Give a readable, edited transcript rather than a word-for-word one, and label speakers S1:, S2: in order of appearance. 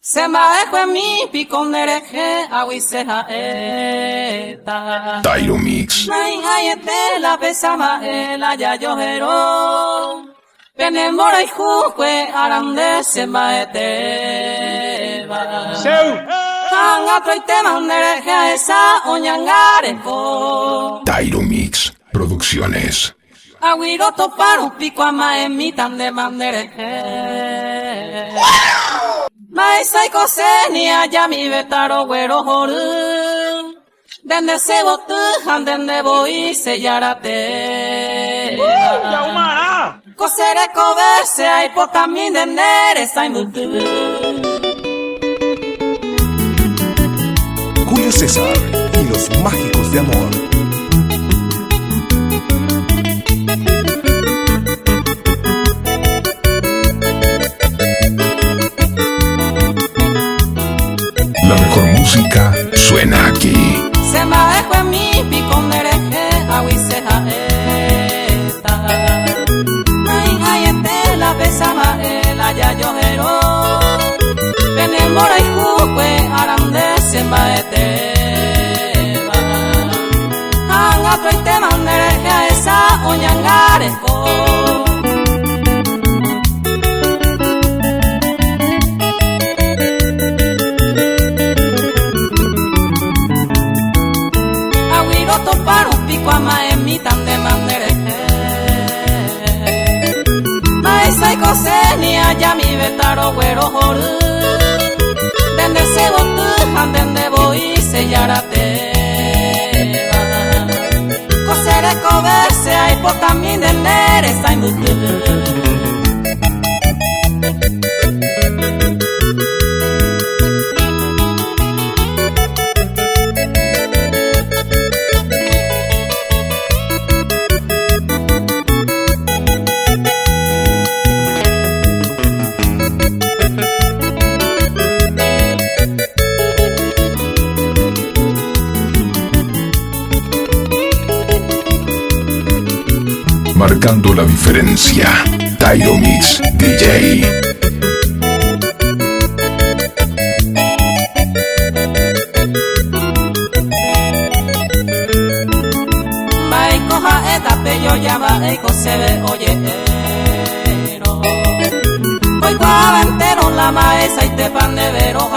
S1: Sema ekwe mi pikondereje awiseja eta
S2: Tyro Mix.
S1: Nai hayete la pesama la yayojero Penemora y jukwe arande sema eteba Hanga troite mandereje esa oñangareko
S2: Tyro Mix Producciones.
S1: Aguiro toparo pico ama en mi tan de mandereje Maesai koseni allá mi betaro güero joru Dende se botu dende voy sellarate Kosere koverse ay potami dendere sai mutu
S3: Julio César y los mágicos de amor.
S2: La mejor música suena aquí.
S1: Se me dejó en mi picondereje awiseja eta Ay hayete la besama la yayojero Penemora y jukwe arande semba eteba Hanga troite mandereje esa oñangareko Topar un pico ama en mi tan de mandereje Maesa y coseni allá mi betaro güero joru Dende se botu dende voy sellarate Kosere koverse ay potami dendere sai mutu
S2: Marcando la diferencia. Tyro Mix DJ.
S1: Baikoja eta peyo llama eiko sebe oyero Oiko aventero la maesa y te pan de vero